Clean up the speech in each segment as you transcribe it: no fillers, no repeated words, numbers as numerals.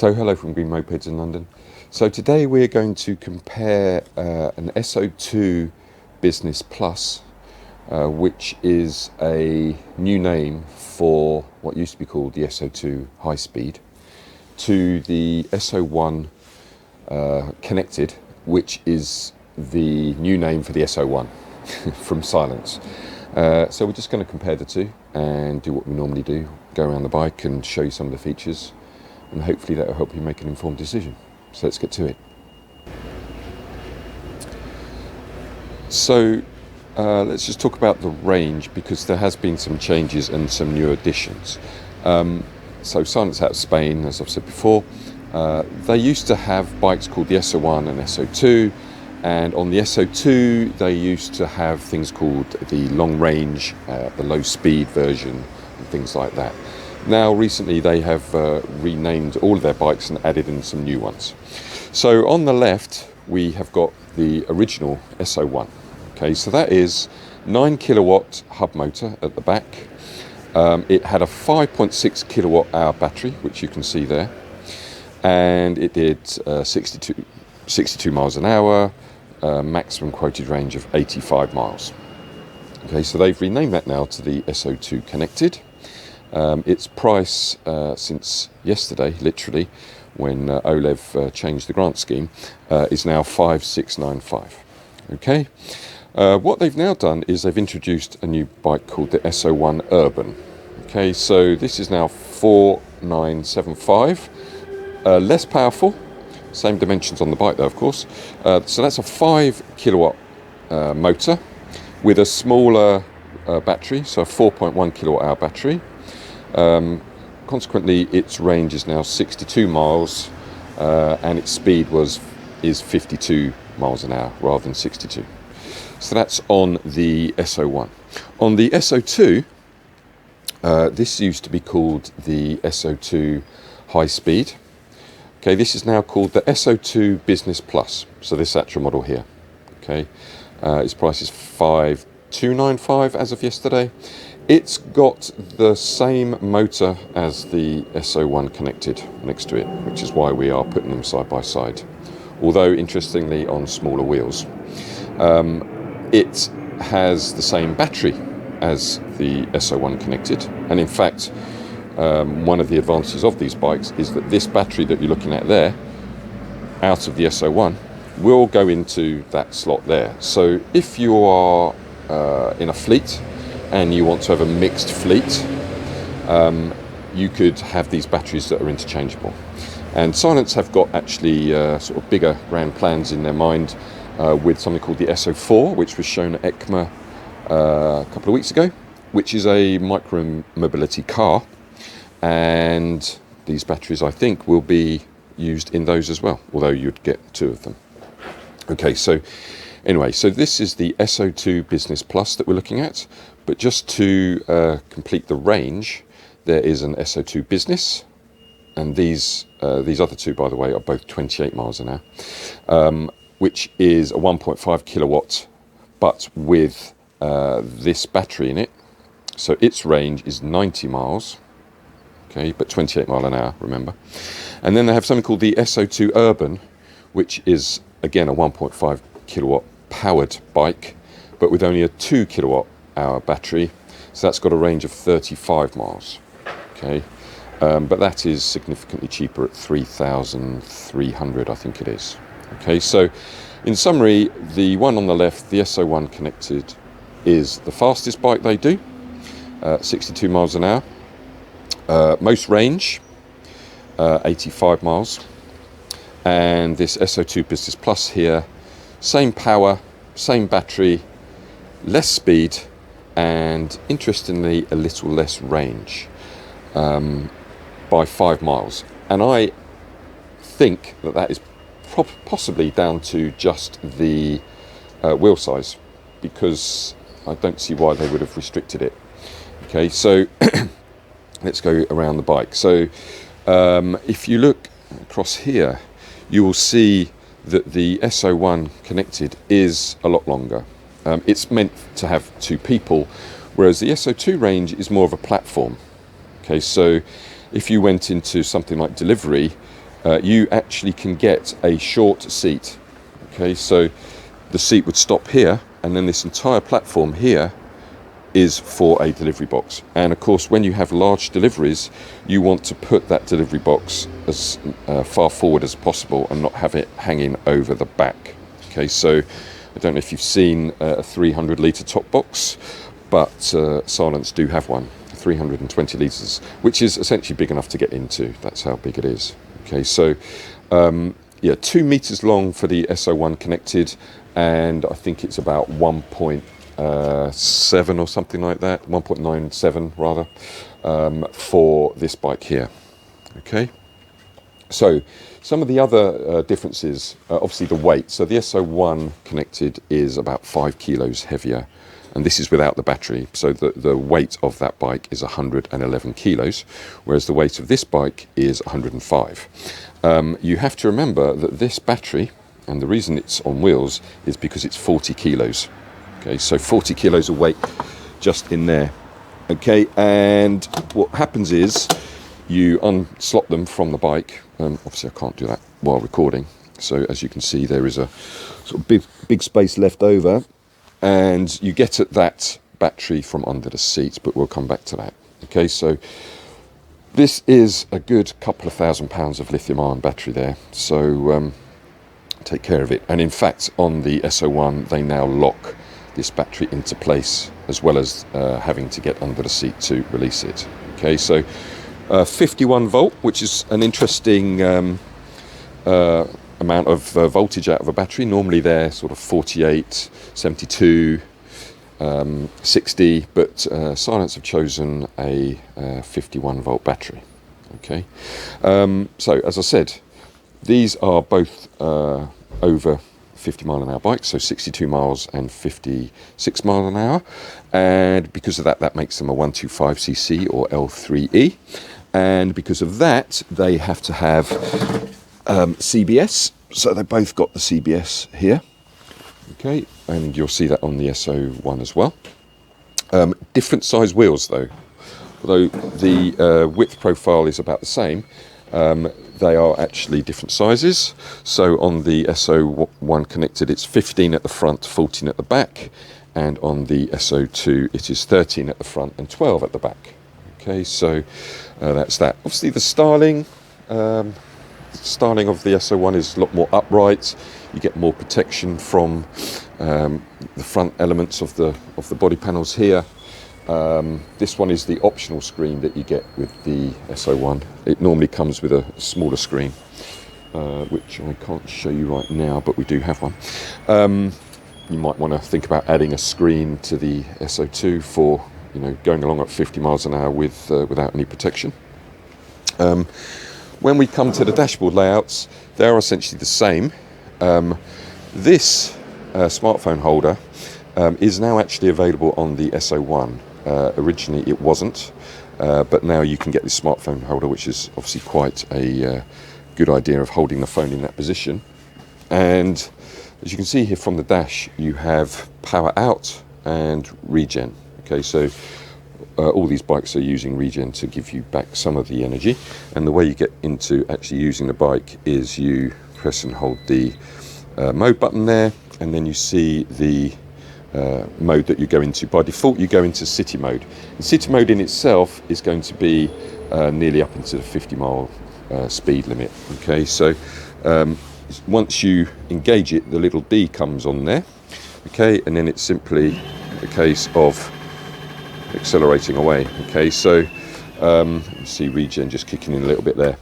So hello from Green-Mopeds in London. So today we're going to compare an S02 Business Plus, which is a new name for what used to be called the S02 High Speed, to the S01 Connected, which is the new name for the S01 from Silence. So we're just going to compare the two and do what we normally do, go around the bike and show you some of the features, and hopefully that will help you make an informed decision. So let's get to it. So let's just talk about the range, because there has been some changes and some new additions. So Silence out of Spain, as I've said before, they used to have bikes called the S01 and S02, and on the S02 they used to have things called the long range, the low speed version and things like that. Now recently they have renamed all of their bikes and added in some new ones. So on the left we have got the original S01. Okay, so that is 9 kilowatt hub motor at the back. It had a 5.6 kilowatt hour battery, which you can see there, and it did 62 miles an hour, maximum quoted range of 85 miles. Okay, so they've renamed that now to the S02 Connected. Its price since yesterday, literally, when Olev changed the grant scheme, is now 5,695. Okay, what they've now done is they've introduced a new bike called the S01 Urban. Okay, so this is now 4,975, less powerful, same dimensions on the bike though, of course. So that's a 5 kilowatt motor with a smaller battery, so a 4.1 kilowatt hour battery. Consequently, its range is now 62 miles, and its speed is 52 miles an hour rather than 62. So that's on the S01. On the S02, this used to be called the S02 High Speed. Okay, this is now called the S02 Business Plus. So this actual model here. Okay, its price is 5,295 as of yesterday. It's got the same motor as the S01 Connected next to it, which is why we are putting them side by side, although interestingly on smaller wheels. It has the same battery as the S01 Connected, and in fact one of the advantages of these bikes is that this battery that you're looking at there, out of the S01, will go into that slot there. So if you are in a fleet and you want to have a mixed fleet, you could have these batteries that are interchangeable. And Silence have got actually sort of bigger grand plans in their mind with something called the S04, which was shown at ECMA a couple of weeks ago, which is a micro-mobility car, and these batteries I think will be used in those as well, although you'd get two of them. Okay, so anyway, so this is the S02 Business Plus that we're looking at, but just to complete the range, there is an S02 Business, and these other two, by the way, are both 28 miles an hour, which is a 1.5 kilowatt, but with this battery in it. So its range is 90 miles, okay, but 28 mile an hour, remember. And then they have something called the S02 Urban, which is again a 1.5 kilowatt powered bike, but with only a 2 kilowatt hour battery. So that's got a range of 35 miles. Okay, but that is significantly cheaper at 3,300, I think it is. Okay, so in summary, the one on the left, the S01 Connected, is the fastest bike they do, 62 miles an hour. Most range, 85 miles. And this S02 Business Plus here, same power, same battery, less speed, and interestingly a little less range, by 5 miles. And I think that is possibly down to just the wheel size, because I don't see why they would have restricted it. Okay, so let's go around the bike. So if you look across here, you will see that the S01 Connected is a lot longer. It's meant to have two people, whereas the S02 range is more of a platform. Okay, so if you went into something like delivery, you actually can get a short seat. Okay, so the seat would stop here, and then this entire platform here is for a delivery box. And of course, when you have large deliveries, you want to put that delivery box as far forward as possible and not have it hanging over the back. Okay, so I don't know if you've seen a 300 litre top box, but Silence do have one, 320 litres, which is essentially big enough to get into. That's how big it is. Okay, so yeah, 2 meters long for the S01 connected, and I think it's about 1.7 or something like that, 1.97 rather, for this bike here. Okay, so some of the other differences, obviously the weight. So the S01 connected is about 5 kilos heavier, and this is without the battery. So the weight of that bike is 111 kilos, whereas the weight of this bike is 105. You have to remember that this battery, and the reason it's on wheels is because it's 40 kilos. Okay, so 40 kilos of weight just in there. Okay, and what happens is you unslot them from the bike. Obviously I can't do that while recording. So as you can see, there is a sort of big space left over, and you get at that battery from under the seat, but we'll come back to that. Okay, so this is a good couple of £1,000 of lithium-ion battery there, so take care of it. And in fact, on the S01, they now lock this battery into place, as well as having to get under the seat to release it. Okay, so 51 volt, which is an interesting amount of voltage out of a battery. Normally they're sort of 48, 72, 60, but Silence have chosen a 51 volt battery. Okay, so as I said, these are both over 50 mile an hour bikes, so 62 miles and 56 mile an hour, and because of that, that makes them a 125cc or L3E, and because of that, they have to have CBS, so they both got the CBS here. Okay, and you'll see that on the S01 as well. Different size wheels though, although the width profile is about the same. They are actually different sizes. So on the S01 connected, it's 15 at the front, 14 at the back, and on the S02 it is 13 at the front and 12 at the back. Okay, so that's that. Obviously the styling of the S01 is a lot more upright. You get more protection from the front elements of the body panels here. This one is the optional screen that you get with the S01. It normally comes with a smaller screen, which I can't show you right now, but we do have one. You might want to think about adding a screen to the S02 for, you know, going along at 50 miles an hour without any protection. When we come to the dashboard layouts, they are essentially the same. This smartphone holder is now actually available on the S01. Originally it wasn't, but now you can get this smartphone holder, which is obviously quite a good idea of holding the phone in that position. And as you can see here from the dash, you have power out and regen. Okay, so all these bikes are using regen to give you back some of the energy, and the way you get into actually using the bike is you press and hold the mode button there, and then you see the mode that you go into. By default you go into city mode, and city mode in itself is going to be nearly up into the 50 mile speed limit. Okay, so once you engage it, the little D comes on there. Okay, and then it's simply a case of accelerating away. Okay, so you see regen just kicking in a little bit there.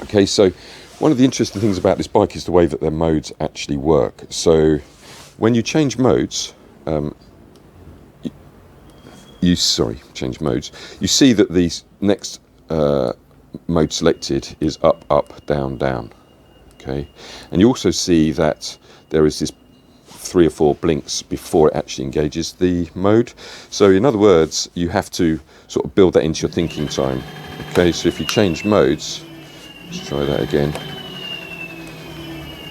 Okay, so one of the interesting things about this bike is the way that their modes actually work. So when you change modes, you see that the next mode selected is up, up, down, down. Okay, and you also see that there is this 3 or 4 blinks before it actually engages the mode. So in other words, you have to sort of build that into your thinking time. Okay, so if you change modes, let's try that again.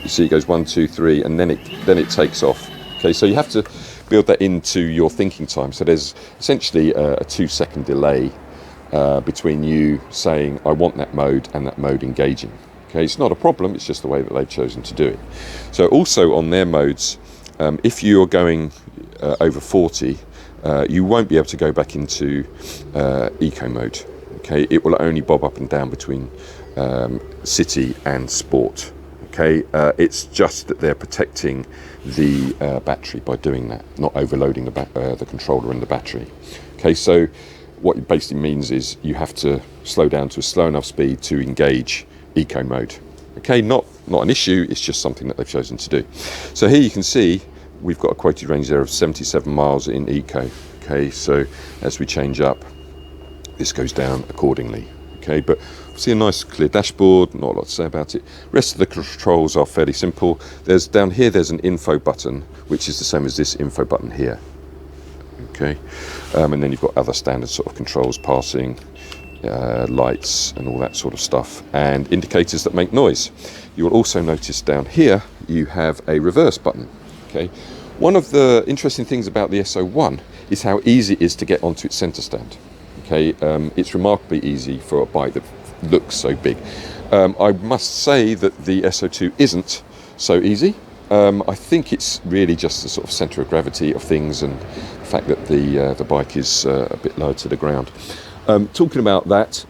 You see it goes 1, 2, 3, and then it takes off. Okay, so you have to build that into your thinking time. So there's essentially a 2-second delay between you saying I want that mode and that mode engaging. Okay, it's not a problem, it's just the way that they've chosen to do it. So also on their modes, if you're going over 40, you won't be able to go back into eco mode. Okay, it will only bob up and down between city and sport. Okay, it's just that they're protecting the battery by doing that, not overloading the controller and the battery. Okay, so what it basically means is you have to slow down to a slow enough speed to engage eco mode. Okay, not an issue, it's just something that they've chosen to do. So here you can see we've got a quoted range there of 77 miles in eco. Okay, so as we change up, this goes down accordingly. Okay, but see a nice clear dashboard, not a lot to say about it. Rest of the controls are fairly simple. There's down here, there's an info button, which is the same as this info button here. Okay, and then you've got other standard sort of controls, passing, lights and all that sort of stuff, and indicators that make noise. You will also notice down here you have a reverse button. Okay, one of the interesting things about the S01 is how easy it is to get onto its center stand. Okay, it's remarkably easy for a bike that looks so big. I must say that the S02 isn't so easy. I think it's really just the sort of centre of gravity of things and the fact that the bike is a bit lower to the ground. Talking about that,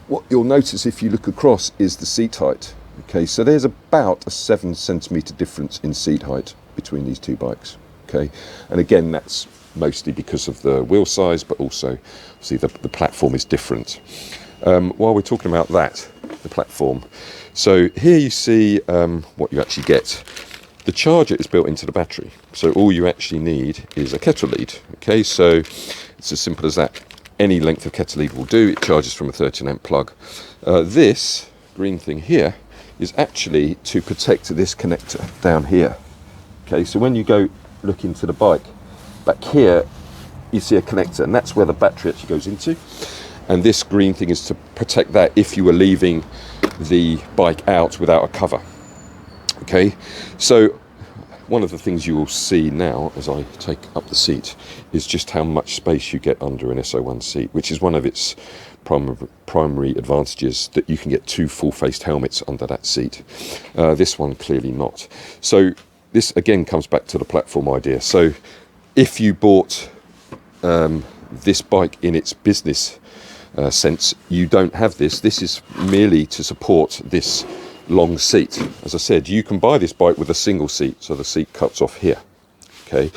what you'll notice if you look across is the seat height. Okay, so there's about a 7 centimetre difference in seat height between these two bikes. Okay, and again that's mostly because of the wheel size, but also see the platform is different. While we're talking about that, the platform, so here you see what you actually get. The charger is built into the battery, so all you actually need is a kettle lead. Okay, so it's as simple as that. Any length of kettle lead will do. It charges from a 13 amp plug. This green thing here is actually to protect this connector down here. Okay, so when you go look into the bike, back here you see a connector, and that's where the battery actually goes into. And this green thing is to protect that if you were leaving the bike out without a cover. Okay, so one of the things you will see now as I take up the seat is just how much space you get under an S01 seat, which is one of its primary advantages, that you can get 2 full-faced helmets under that seat. This one clearly not. So this again comes back to the platform idea. So if you bought this bike in its business sense, you don't have this. This is merely to support this long seat. As I said, you can buy this bike with a single seat, so the seat cuts off here. Okay,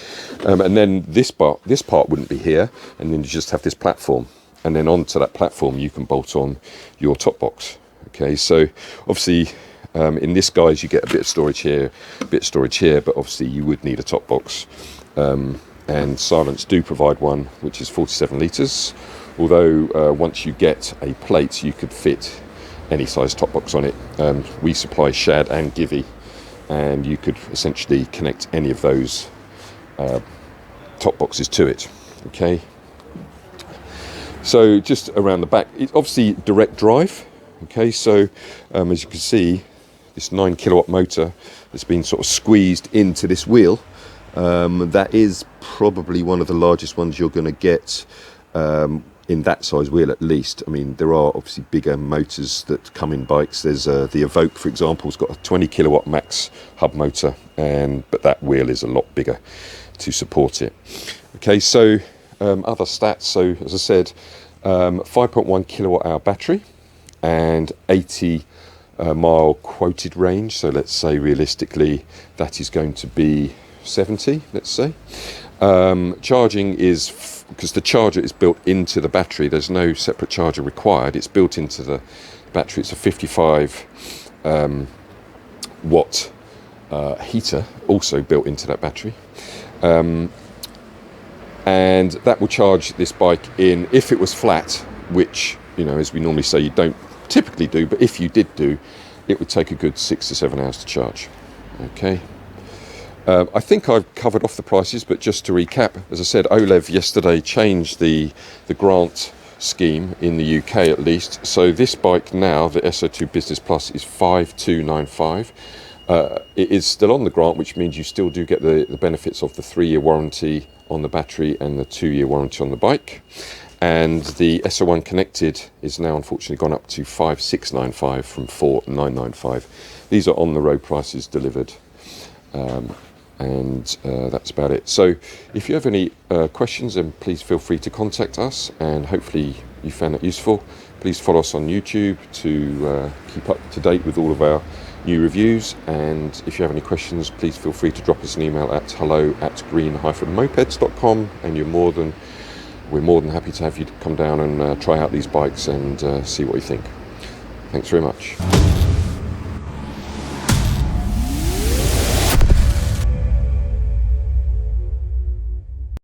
and then this part wouldn't be here, and then you just have this platform, and then onto that platform you can bolt on your top box. Okay, so obviously in this guise you get a bit of storage here, but obviously you would need a top box, and Silence do provide one which is 47 litres, although once you get a plate you could fit any size top box on it. We supply shad and givey, and you could essentially connect any of those top boxes to it. Okay, so just around the back, it's obviously direct drive. Okay, so as you can see, this 9 kilowatt motor has been sort of squeezed into this wheel. That is probably one of the largest ones you're going to get in that size wheel, at least. I mean, there are obviously bigger motors that come in bikes. There's the Evoque, for example, has got a 20 kilowatt max hub motor, but that wheel is a lot bigger to support it. Okay, so other stats. So as I said, 5.1 kilowatt hour battery and 80 mile quoted range. So let's say realistically that is going to be 70, let's say. Charging is, because the charger is built into the battery, there's no separate charger required, it's built into the battery. It's a 55 watt heater also built into that battery, and that will charge this bike in, if it was flat, which, you know, as we normally say, you don't typically do, but if you did do, it would take a good 6 to 7 hours to charge. Okay, I think I've covered off the prices, but just to recap, as I said, OLEV yesterday changed the grant scheme in the UK at least. So this bike now, the S02 Business Plus, is 5295. It is still on the grant, which means you still do get the benefits of the 3-year warranty on the battery and the 2-year warranty on the bike. And the S01 connected is now unfortunately gone up to 5,695 from 4,995. These are on the road prices delivered. And that's about it. So if you have any questions, then please feel free to contact us, and hopefully you found it useful. Please follow us on YouTube to keep up to date with all of our new reviews, and if you have any questions, please feel free to drop us an email at hello@green-mopeds.com, and we're more than happy to have you come down and try out these bikes and see what you think. Thanks very much.